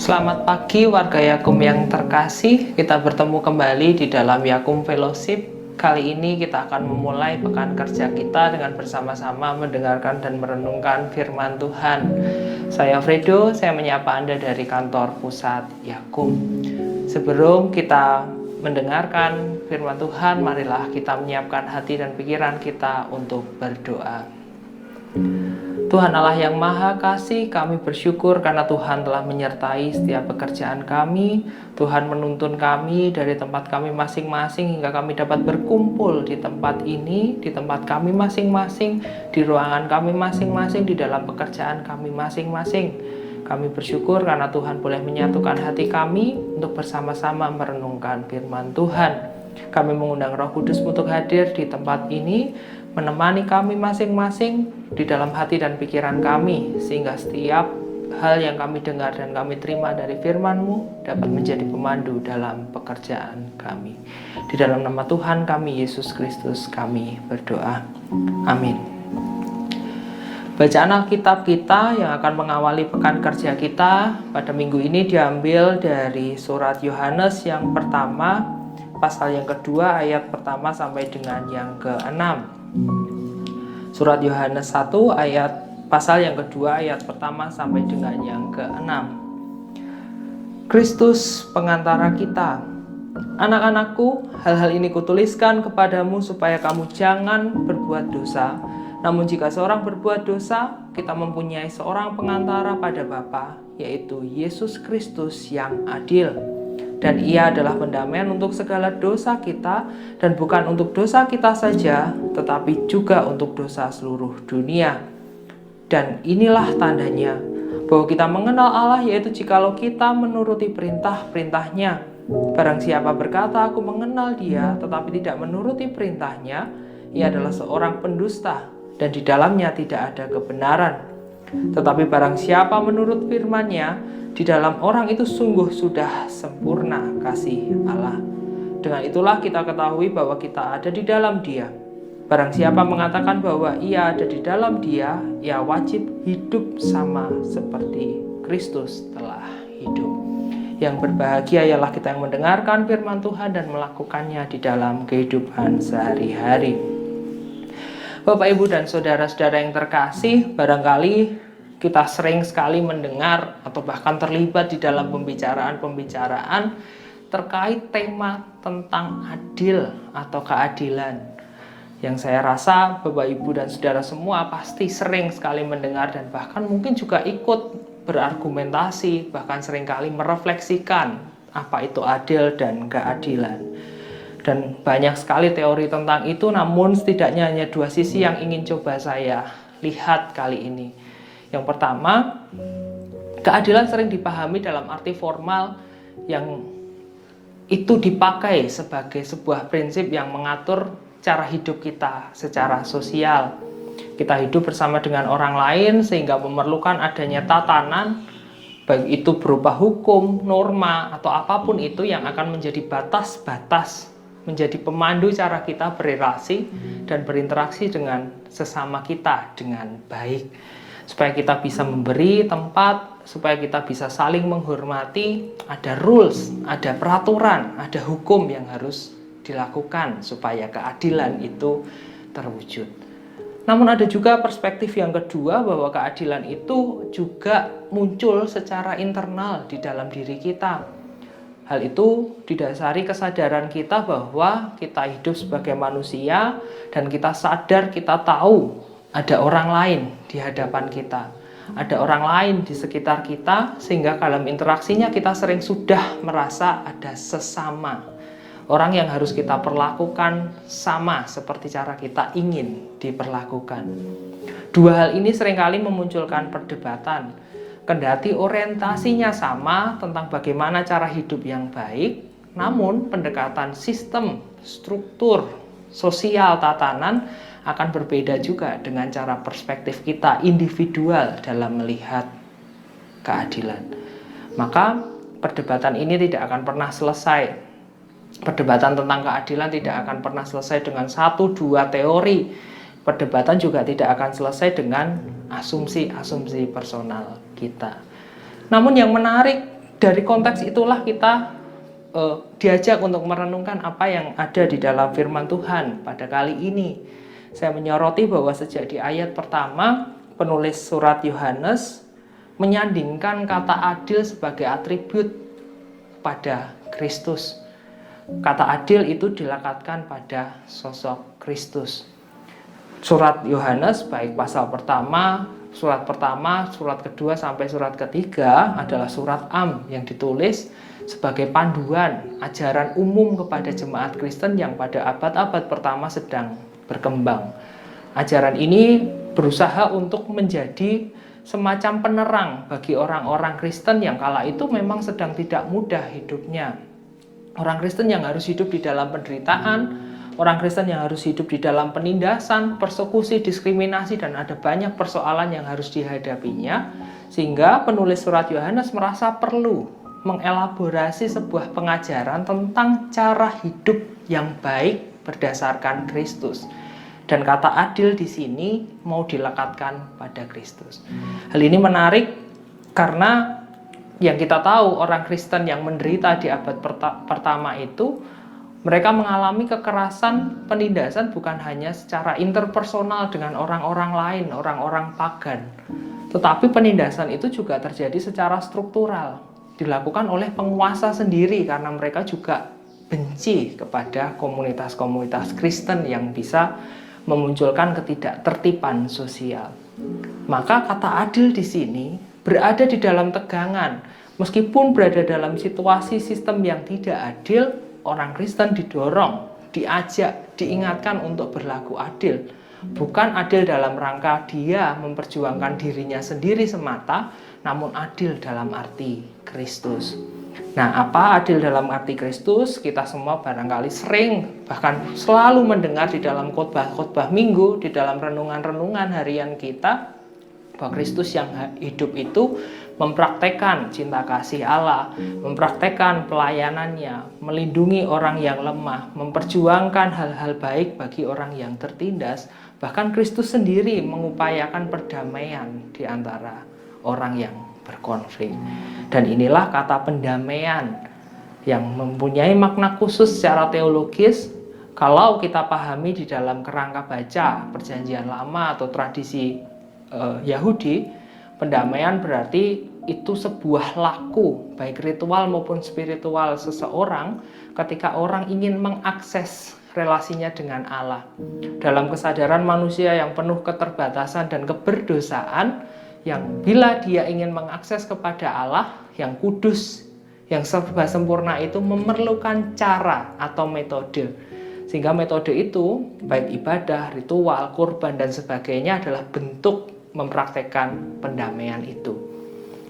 Selamat pagi warga Yakum yang terkasih. Kita bertemu kembali di dalam Yakum Fellowship. Kali ini kita akan memulai pekan kerja kita dengan bersama-sama mendengarkan dan merenungkan firman Tuhan. Saya Fredo, saya menyapa Anda dari kantor pusat Yakum. Sebelum kita mendengarkan firman Tuhan, marilah kita menyiapkan hati dan pikiran kita untuk berdoa. Tuhan Allah yang Maha Kasih, kami bersyukur karena Tuhan telah menyertai setiap pekerjaan kami. Tuhan menuntun kami dari tempat kami masing-masing hingga kami dapat berkumpul di tempat ini, di tempat kami masing-masing, di ruangan kami masing-masing, di dalam pekerjaan kami masing-masing. Kami bersyukur karena Tuhan boleh menyatukan hati kami untuk bersama-sama merenungkan firman Tuhan. Kami mengundang Roh Kudus untuk hadir di tempat ini, menemani kami masing-masing di dalam hati dan pikiran kami, sehingga setiap hal yang kami dengar dan kami terima dari firman-Mu dapat menjadi pemandu dalam pekerjaan kami. Di dalam nama Tuhan kami, Yesus Kristus, kami berdoa. Amin. Bacaan Alkitab kita yang akan mengawali pekan kerja kita pada minggu ini diambil dari surat Yohanes yang pertama, pasal yang kedua, ayat pertama sampai dengan yang ke-6. Surat Yohanes 1 pasal yang kedua ayat pertama sampai dengan yang ke-6. Kristus pengantara kita. Anak-anakku, hal-hal ini kutuliskan kepadamu supaya kamu jangan berbuat dosa. Namun jika seorang berbuat dosa, kita mempunyai seorang pengantara pada Bapa, yaitu Yesus Kristus yang adil. Dan ia adalah pendamaian untuk segala dosa kita, dan bukan untuk dosa kita saja, tetapi juga untuk dosa seluruh dunia. Dan inilah tandanya bahwa kita mengenal Allah, yaitu jikalau kita menuruti perintah-perintahnya. Barang siapa berkata, aku mengenal dia, tetapi tidak menuruti perintahnya, ia adalah seorang pendusta, dan di dalamnya tidak ada kebenaran. Tetapi barang siapa menurut firman-Nya, di dalam orang itu sungguh sudah sempurna kasih Allah. Dengan itulah kita ketahui bahwa kita ada di dalam Dia. Barang siapa mengatakan bahwa ia ada di dalam Dia, ia wajib hidup sama seperti Kristus telah hidup. Yang berbahagia ialah kita yang mendengarkan firman Tuhan dan melakukannya di dalam kehidupan sehari-hari. Bapak, Ibu, dan saudara-saudara yang terkasih, barangkali kita sering sekali mendengar atau bahkan terlibat di dalam pembicaraan-pembicaraan terkait tema tentang adil atau keadilan. Yang saya rasa Bapak, Ibu, dan saudara semua pasti sering sekali mendengar dan bahkan mungkin juga ikut berargumentasi, bahkan seringkali merefleksikan apa itu adil dan keadilan. Dan banyak sekali teori tentang itu, namun setidaknya hanya dua sisi yang ingin coba saya lihat kali ini. Yang pertama, keadilan sering dipahami dalam arti formal yang itu dipakai sebagai sebuah prinsip yang mengatur cara hidup kita secara sosial. Kita hidup bersama dengan orang lain sehingga memerlukan adanya tatanan, baik itu berupa hukum, norma, atau apapun itu yang akan menjadi batas-batas, menjadi pemandu cara kita berrelasi dan berinteraksi dengan sesama kita dengan baik. Supaya kita bisa memberi tempat, supaya kita bisa saling menghormati, ada rules, ada peraturan, ada hukum yang harus dilakukan supaya keadilan itu terwujud. Namun ada juga perspektif yang kedua bahwa keadilan itu juga muncul secara internal di dalam diri kita. Hal itu didasari kesadaran kita bahwa kita hidup sebagai manusia dan kita sadar, kita tahu ada orang lain di hadapan kita, ada orang lain di sekitar kita, sehingga dalam interaksinya kita sering sudah merasa ada sesama, orang yang harus kita perlakukan sama seperti cara kita ingin diperlakukan. Dua hal ini seringkali memunculkan perdebatan, kendati orientasinya sama tentang bagaimana cara hidup yang baik, namun pendekatan sistem, struktur, sosial, tatanan akan berbeda juga dengan cara perspektif kita individual dalam melihat keadilan. Maka perdebatan ini tidak akan pernah selesai. Perdebatan tentang keadilan tidak akan pernah selesai dengan 1-2 teori. Perdebatan juga tidak akan selesai dengan asumsi-asumsi personal kita. Namun yang menarik dari konteks itulah kita diajak untuk merenungkan apa yang ada di dalam firman Tuhan. Pada kali ini saya menyoroti bahwa sejak di ayat pertama penulis surat Yohanes menyandingkan kata adil sebagai atribut pada Kristus. Kata adil itu dilekatkan pada sosok Kristus. Surat Yohanes baik pasal pertama, surat kedua sampai surat ketiga adalah surat am yang ditulis sebagai panduan ajaran umum kepada jemaat Kristen yang pada abad-abad pertama sedang berkembang. Ajaran ini berusaha untuk menjadi semacam penerang bagi orang-orang Kristen yang kala itu memang sedang tidak mudah hidupnya. Orang Kristen yang harus hidup di dalam penderitaan, orang Kristen yang harus hidup di dalam penindasan, persekusi, diskriminasi, dan ada banyak persoalan yang harus dihadapinya. Sehingga penulis surat Yohanes merasa perlu mengelaborasi sebuah pengajaran tentang cara hidup yang baik berdasarkan Kristus. Dan kata adil di sini mau dilekatkan pada Kristus. Hal ini menarik karena yang kita tahu orang Kristen yang menderita di abad pertama itu mereka mengalami kekerasan, penindasan bukan hanya secara interpersonal dengan orang-orang lain, orang-orang pagan. Tetapi penindasan itu juga terjadi secara struktural. Dilakukan oleh penguasa sendiri karena mereka juga benci kepada komunitas-komunitas Kristen yang bisa memunculkan ketidaktertiban sosial. Maka kata adil di sini berada di dalam tegangan. Meskipun berada dalam situasi sistem yang tidak adil, orang Kristen didorong, diajak, diingatkan untuk berlaku adil. Bukan adil dalam rangka dia memperjuangkan dirinya sendiri semata, namun adil dalam arti Kristus. Nah, apa adil dalam arti Kristus? Kita semua barangkali sering, bahkan selalu mendengar di dalam khotbah-khotbah minggu, di dalam renungan-renungan harian kita, bahwa Kristus yang hidup itu mempraktekkan cinta kasih Allah, mempraktekkan pelayanannya, melindungi orang yang lemah, memperjuangkan hal-hal baik bagi orang yang tertindas. Bahkan Kristus sendiri mengupayakan perdamaian di antara orang yang berkonflik. Dan inilah kata pendamaian yang mempunyai makna khusus secara teologis. Kalau kita pahami di dalam kerangka baca Perjanjian Lama atau tradisi Yahudi, pendamaian berarti itu sebuah laku baik ritual maupun spiritual seseorang ketika orang ingin mengakses relasinya dengan Allah. Dalam kesadaran manusia yang penuh keterbatasan dan keberdosaan, yang bila dia ingin mengakses kepada Allah yang kudus, yang serba sempurna itu memerlukan cara atau metode. Sehingga metode itu, baik ibadah, ritual, kurban, dan sebagainya adalah bentuk mempraktekkan pendamaian itu.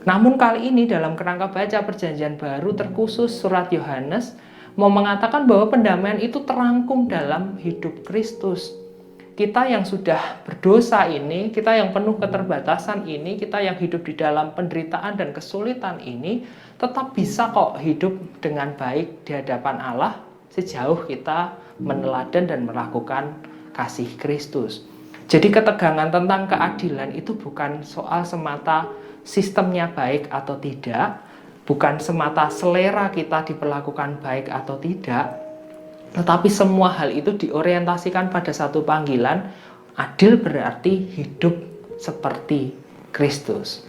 Namun kali ini dalam kerangka baca Perjanjian Baru terkhusus surat Yohanes mau mengatakan bahwa pendamaian itu terangkum dalam hidup Kristus. Kita yang sudah berdosa ini, kita yang penuh keterbatasan ini, kita yang hidup di dalam penderitaan dan kesulitan ini, tetap bisa kok hidup dengan baik di hadapan Allah sejauh kita meneladan dan melakukan kasih Kristus. Jadi ketegangan tentang keadilan itu bukan soal semata sistemnya baik atau tidak, bukan semata selera kita diperlakukan baik atau tidak, tetapi semua hal itu diorientasikan pada satu panggilan, adil berarti hidup seperti Kristus.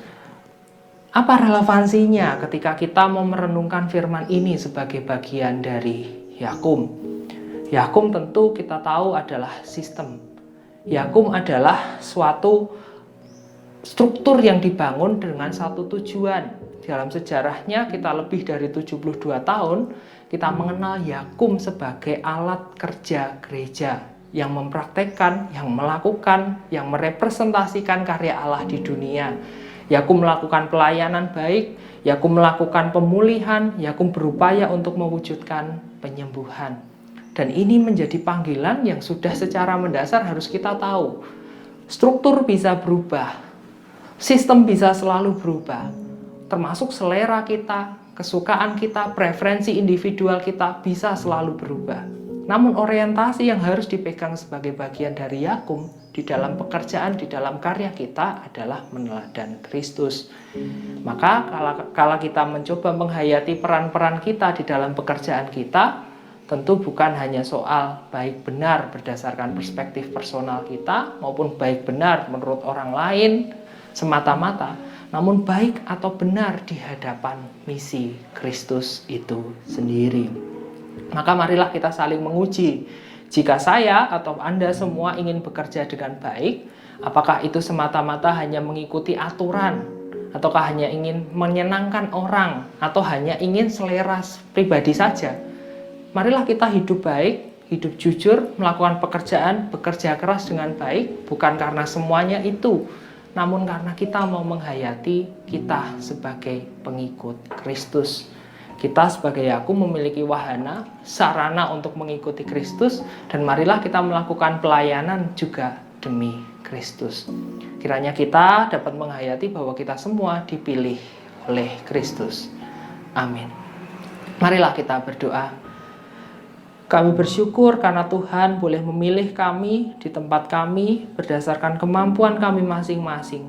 Apa relevansinya ketika kita mau merenungkan firman ini sebagai bagian dari Yakum? Yakum tentu kita tahu adalah sistem. Yakum adalah suatu struktur yang dibangun dengan satu tujuan. Dalam sejarahnya kita lebih dari 72 tahun, kita mengenal Yakum sebagai alat kerja gereja yang mempraktekkan, yang melakukan, yang merepresentasikan karya Allah di dunia. Yakum melakukan pelayanan baik, Yakum melakukan pemulihan, Yakum berupaya untuk mewujudkan penyembuhan. Dan ini menjadi panggilan yang sudah secara mendasar harus kita tahu. Struktur bisa berubah, sistem bisa selalu berubah, termasuk selera kita, kesukaan kita, preferensi individual kita bisa selalu berubah. Namun orientasi yang harus dipegang sebagai bagian dari Yakum di dalam pekerjaan, di dalam karya kita adalah meneladani Kristus. Maka kalau kita mencoba menghayati peran-peran kita di dalam pekerjaan kita, tentu bukan hanya soal baik benar berdasarkan perspektif personal kita maupun baik benar menurut orang lain semata-mata, namun baik atau benar di hadapan misi Kristus itu sendiri. Maka marilah kita saling menguji. Jika saya atau Anda semua ingin bekerja dengan baik, apakah itu semata-mata hanya mengikuti aturan, ataukah hanya ingin menyenangkan orang, atau hanya ingin selera pribadi saja? Marilah kita hidup baik, hidup jujur, melakukan pekerjaan, bekerja keras dengan baik, bukan karena semuanya itu, namun karena kita mau menghayati kita sebagai pengikut Kristus. Kita sebagai Yakum memiliki wahana, sarana untuk mengikuti Kristus, dan marilah kita melakukan pelayanan juga demi Kristus. Kiranya kita dapat menghayati bahwa kita semua dipilih oleh Kristus. Amin. Marilah kita berdoa. Kami bersyukur karena Tuhan boleh memilih kami di tempat kami berdasarkan kemampuan kami masing-masing.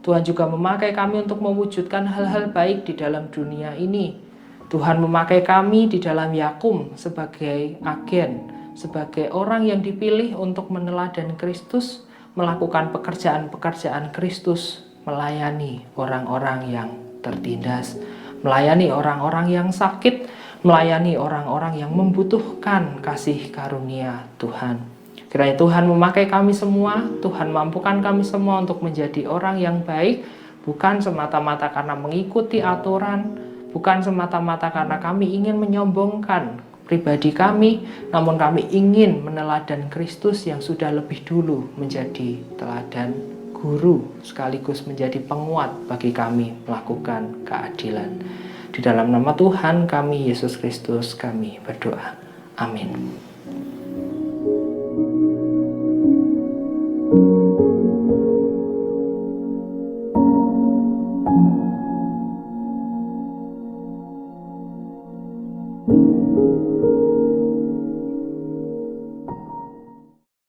Tuhan juga memakai kami untuk mewujudkan hal-hal baik di dalam dunia ini. Tuhan memakai kami di dalam Yakum sebagai agen, sebagai orang yang dipilih untuk meneladani Kristus, melakukan pekerjaan-pekerjaan Kristus, melayani orang-orang yang tertindas, melayani orang-orang yang sakit, melayani orang-orang yang membutuhkan kasih karunia Tuhan. Kiranya Tuhan memakai kami semua, Tuhan mampukan kami semua untuk menjadi orang yang baik, bukan semata-mata karena mengikuti aturan, bukan semata-mata karena kami ingin menyombongkan pribadi kami, namun kami ingin meneladani Kristus yang sudah lebih dulu menjadi teladan guru, sekaligus menjadi penguat bagi kami melakukan keadilan. Di dalam nama Tuhan kami, Yesus Kristus, kami berdoa. Amin.